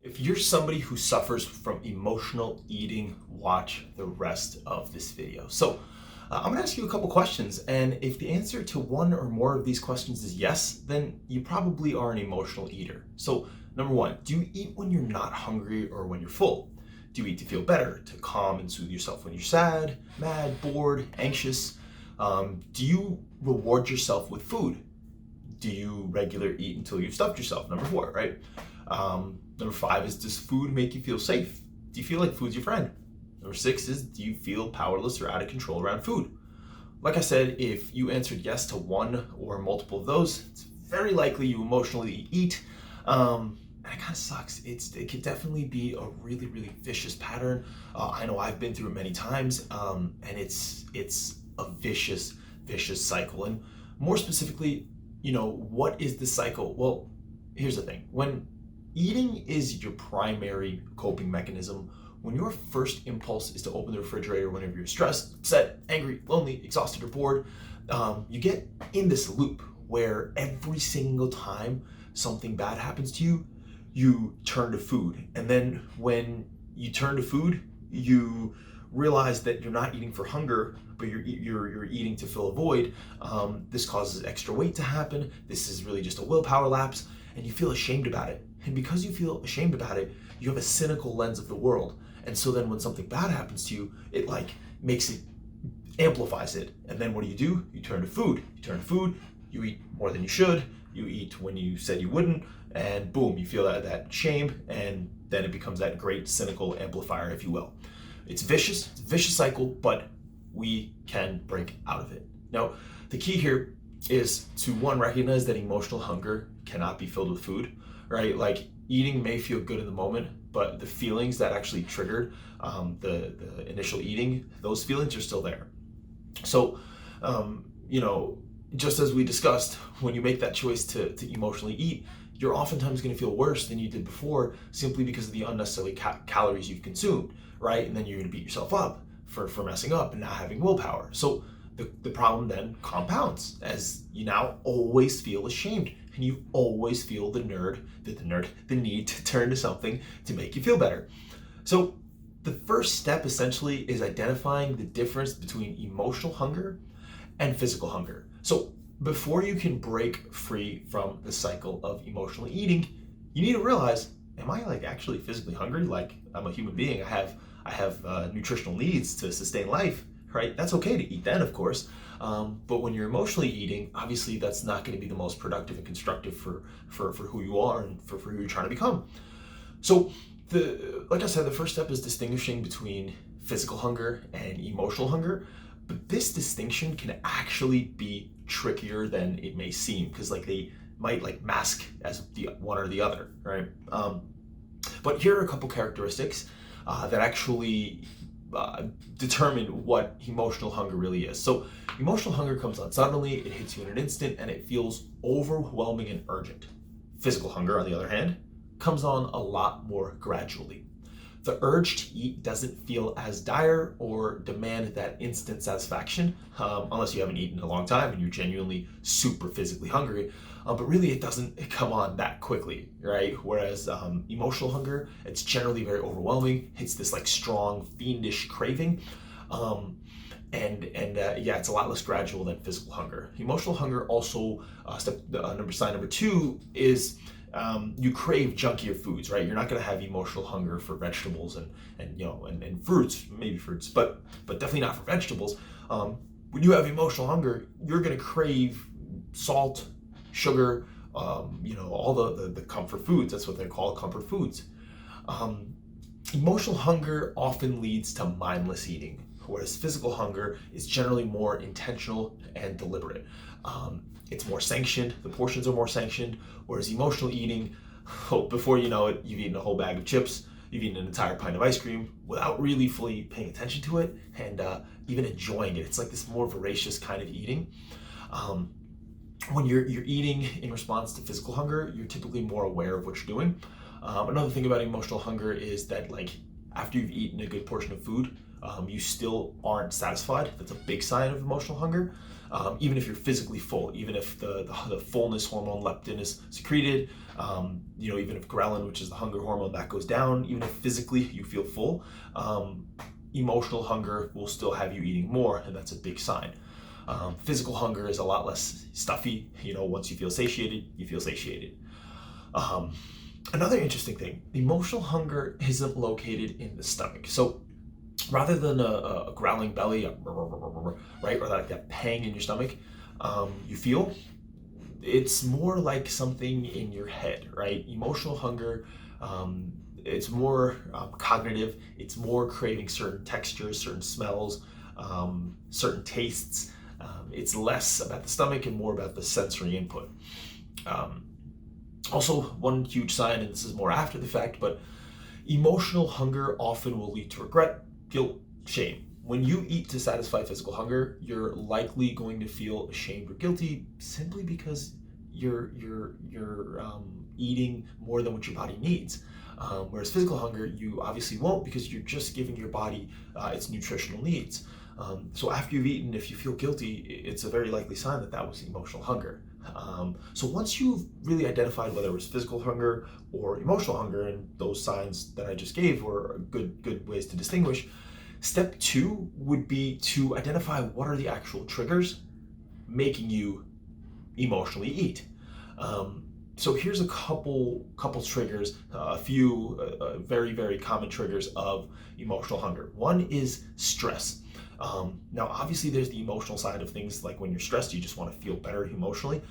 If you're somebody who suffers from emotional eating, watch the rest of this video. I'm gonna ask you a couple questions, and if the answer to one or more of these questions is yes, then you probably are an emotional eater. So number one, do you eat when you're not hungry or when you're full? Do you eat to feel better, to calm and soothe yourself when you're sad, mad, bored, anxious? Do you reward yourself with food? Do you regular eat until you've stuffed yourself? Number four, right? Number five is, does food make you feel safe? Do you feel like food's your friend? Number six is, do you feel powerless or out of control around food? Like I said, if you answered yes to one or multiple of those, it's very likely you emotionally eat. And it kind of sucks. It can definitely be a really, really vicious pattern. I know I've been through it many times, and it's a vicious cycle. And more specifically, what is the cycle? Well, here's the thing. When eating is your primary coping mechanism, when your first impulse is to open the refrigerator whenever you're stressed, upset, angry, lonely, exhausted, or bored, you get in this loop where every single time something bad happens to you, you turn to food. And then when you turn to food, you realize that you're not eating for hunger, but you're eating to fill a void. This causes extra weight to happen. This is really just a willpower lapse, and you feel ashamed about it. And because you feel ashamed about it, you have a cynical lens of the world. And so then when something bad happens to you, it amplifies it. And then what do? You turn to food. You eat more than you should. You eat when you said you wouldn't, and boom, you feel that shame, and then it becomes that great cynical amplifier, if you will. It's vicious, it's a vicious cycle, but we can break out of it. Now, the key here is to, one, recognize that emotional hunger cannot be filled with food, right? Like, eating may feel good in the moment, but the feelings that actually triggered the initial eating, those feelings are still there. So, just as we discussed, when you make that choice to emotionally eat, you're oftentimes going to feel worse than you did before, simply because of the unnecessary calories you've consumed, right? And then you're going to beat yourself up for messing up and not having willpower. So the problem then compounds, as you now always feel ashamed, and you always feel the need to turn to something to make you feel better. So the first step essentially is identifying the difference between emotional hunger and physical hunger. So before you can break free from the cycle of emotional eating, you need to realize, am I actually physically hungry? Like, I'm a human being. I have nutritional needs to sustain life, right? That's okay to eat then, of course. But when you're emotionally eating, obviously that's not going to be the most productive and constructive for who you are and for who you're trying to become. So like I said, the first step is distinguishing between physical hunger and emotional hunger. But this distinction can actually be trickier than it may seem, because they might mask as the one or the other, right? But here are a couple characteristics that actually determine what emotional hunger really is. So emotional hunger comes on suddenly, it hits you in an instant, and it feels overwhelming and urgent. Physical hunger, on the other hand, comes on a lot more gradually. The urge to eat doesn't feel as dire or demand that instant satisfaction, unless you haven't eaten in a long time and you're genuinely super physically hungry. But really, it doesn't come on that quickly, right? Whereas emotional hunger, it's generally very overwhelming. It's this strong, fiendish craving. It's a lot less gradual than physical hunger. Emotional hunger also, sign number two is, you crave junkier foods, right? You're not going to have emotional hunger for vegetables and fruits, maybe fruits, but definitely not for vegetables. When you have emotional hunger, you're going to crave salt, sugar, all the comfort foods. That's what they call comfort foods. Emotional hunger often leads to mindless eating, whereas physical hunger is generally more intentional and deliberate. It's more sanctioned, the portions are more sanctioned, whereas emotional eating, before you know it, you've eaten a whole bag of chips, you've eaten an entire pint of ice cream without really fully paying attention to it and even enjoying it. It's like this more voracious kind of eating. When you're eating in response to physical hunger, you're typically more aware of what you're doing. Another thing about emotional hunger is that after you've eaten a good portion of food, you still aren't satisfied. That's a big sign of emotional hunger. Even if you're physically full, even if the fullness hormone leptin is secreted, even if ghrelin, which is the hunger hormone, that goes down, even if physically you feel full, emotional hunger will still have you eating more, and that's a big sign. Physical hunger is a lot less stuffy. Once you feel satiated, you feel satiated. Another interesting thing, emotional hunger isn't located in the stomach. So rather than a growling belly, right, or like that pang in your stomach, you feel, it's more like something in your head, right? Emotional hunger, it's more cognitive. It's more craving certain textures, certain smells, certain tastes. It's less about the stomach and more about the sensory input. Also, one huge sign, and this is more after the fact, but emotional hunger often will lead to regret, guilt, shame. When you eat to satisfy physical hunger, you're likely going to feel ashamed or guilty simply because you're eating more than what your body needs. Whereas physical hunger, you obviously won't, because you're just giving your body its nutritional needs. So after you've eaten, if you feel guilty, it's a very likely sign that was emotional hunger. So once you've really identified whether it was physical hunger or emotional hunger, and those signs that I just gave were good ways to distinguish, step 2 would be to identify what are the actual triggers making you emotionally eat. So here's a couple triggers, a few very, very common triggers of emotional hunger. One is stress. Now, obviously, there's the emotional side of things, like when you're stressed, you just want to feel better emotionally.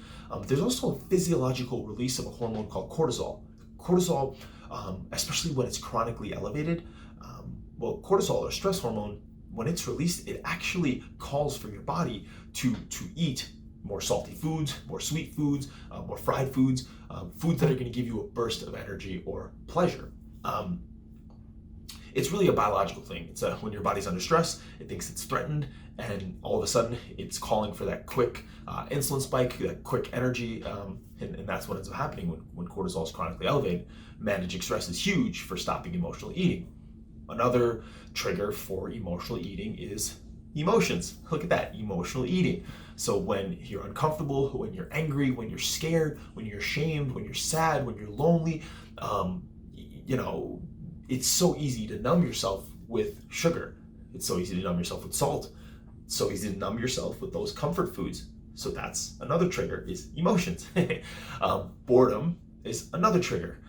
There's also a physiological release of a hormone called cortisol. Cortisol, especially when it's chronically elevated, cortisol, or stress hormone, when it's released, it actually calls for your body to eat more salty foods, more sweet foods, more fried foods, foods that are going to give you a burst of energy or pleasure. It's really a biological thing. It's when your body's under stress, it thinks it's threatened, and all of a sudden it's calling for that quick insulin spike, that quick energy, and that's what ends up happening when cortisol is chronically elevated. Managing stress is huge for stopping emotional eating. Another trigger for emotional eating is emotions. Look at that, emotional eating. So when you're uncomfortable, when you're angry, when you're scared, when you're ashamed, when you're sad, when you're lonely, it's so easy to numb yourself with sugar. It's so easy to numb yourself with salt. It's so easy to numb yourself with those comfort foods. So that's another trigger, is emotions. Boredom is another trigger.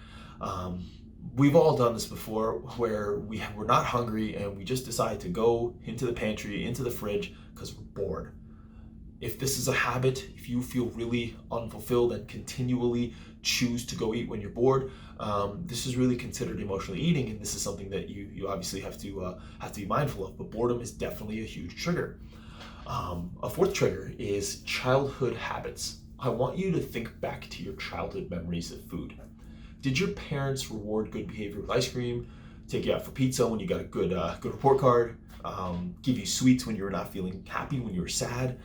We've all done this before, where we're not hungry and we just decide to go into the pantry, into the fridge, because we're bored. If this is a habit, if you feel really unfulfilled and continually choose to go eat when you're bored, this is really considered emotional eating, and this is something that you obviously have to be mindful of. But boredom is definitely a huge trigger. A fourth trigger is childhood habits. I want you to think back to your childhood memories of food. Did your parents reward good behavior with ice cream, take you out for pizza when you got a good report card, give you sweets when you were not feeling happy, when you were sad?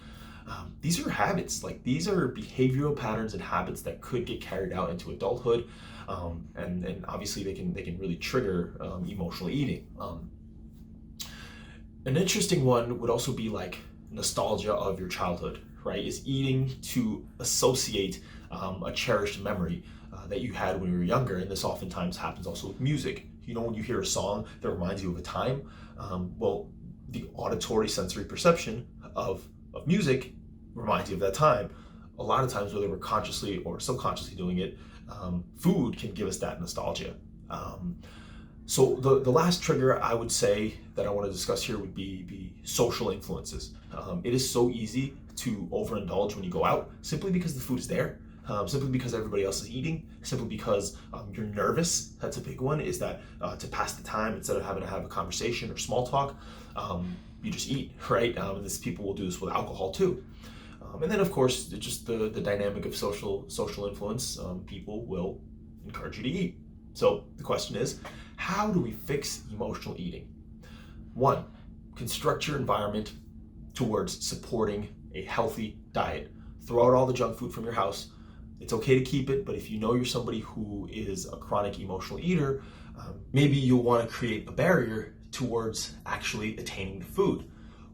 These are habits. These are behavioral patterns and habits that could get carried out into adulthood, and obviously they can really trigger emotional eating. An interesting one would also be like nostalgia of your childhood, right? Is eating to associate a cherished memory that you had when you were younger, and this oftentimes happens also with music. When you hear a song that reminds you of a time, the auditory sensory perception of music reminds you of that time. A lot of times, whether we're consciously or subconsciously doing it, food can give us that nostalgia. So the last trigger I would say that I want to discuss here would be social influences. It is so easy to overindulge when you go out, simply because the food is there, simply because everybody else is eating, simply because you're nervous. That's a big one, is that to pass the time, instead of having to have a conversation or small talk, you just eat, right? And people will do this with alcohol too. And then, of course, just the dynamic of social influence, people will encourage you to eat. So the question is, how do we fix emotional eating? 1, construct your environment towards supporting a healthy diet. Throw out all the junk food from your house. It's okay to keep it, but if you know you're somebody who is a chronic emotional eater, maybe you'll want to create a barrier towards actually attaining the food.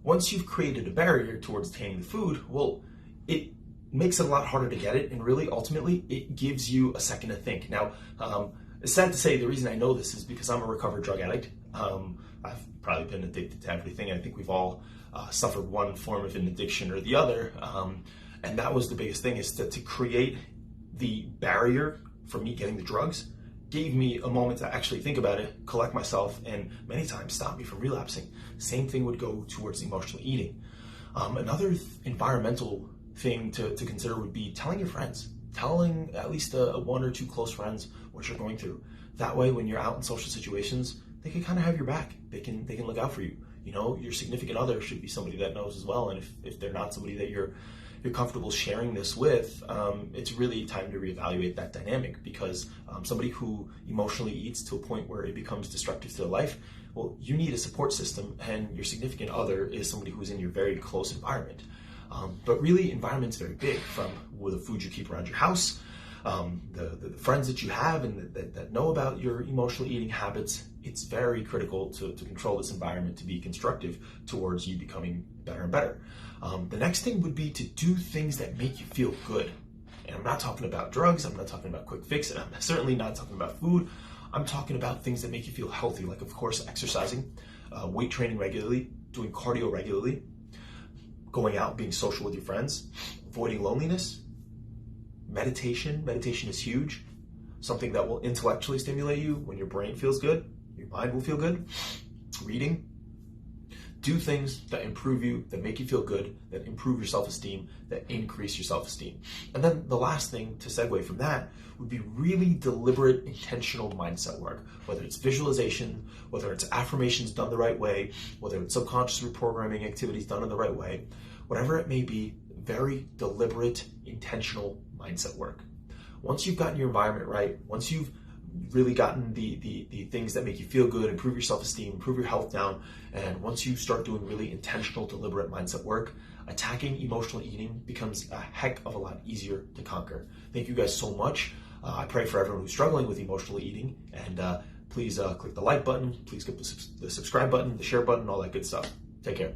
Once you've created a barrier towards attaining the food, well, it makes it a lot harder to get it, and really, ultimately, it gives you a second to think. Now, it's sad to say the reason I know this is because I'm a recovered drug addict. I've probably been addicted to everything. I think we've all suffered one form of an addiction or the other, and that was the biggest thing, is to create the barrier for me getting the drugs gave me a moment to actually think about it, collect myself, and many times stop me from relapsing. Same thing would go towards emotional eating. Another environmental thing to consider would be telling your friends, telling at least one or two close friends what you're going through. That way, when you're out in social situations, they can kind of have your back. They can look out for you. You know, your significant other should be somebody that knows as well. And if they're not somebody that you're comfortable sharing this with, it's really time to reevaluate that dynamic, because somebody who emotionally eats to a point where it becomes destructive to their life, well, you need a support system, and your significant other is somebody who's in your very close environment. But really, environment's very big, from the food you keep around your house, the friends that you have and that know about your emotional eating habits. It's very critical to control this environment to be constructive towards you becoming better and better. The next thing would be to do things that make you feel good. And I'm not talking about drugs, I'm not talking about quick fix, and I'm certainly not talking about food. I'm talking about things that make you feel healthy, like, of course, exercising, weight training regularly, doing cardio regularly, going out, being social with your friends, avoiding loneliness, meditation. Meditation is huge. Something that will intellectually stimulate you. When your brain feels good, your mind will feel good. Reading. Do things that improve you, that make you feel good, that improve your self-esteem, that increase your self-esteem. And then the last thing to segue from that would be really deliberate, intentional mindset work. Whether it's visualization, whether it's affirmations done the right way, whether it's subconscious reprogramming activities done in the right way, whatever it may be, very deliberate, intentional mindset work. Once you've gotten your environment right, once you've really gotten the things that make you feel good, improve your self-esteem, improve your health down, and once you start doing really intentional, deliberate mindset work, attacking emotional eating becomes a heck of a lot easier to conquer. Thank you guys so much. I pray for everyone who's struggling with emotional eating, and please click the like button, please click the subscribe button, the share button, all that good stuff. Take care.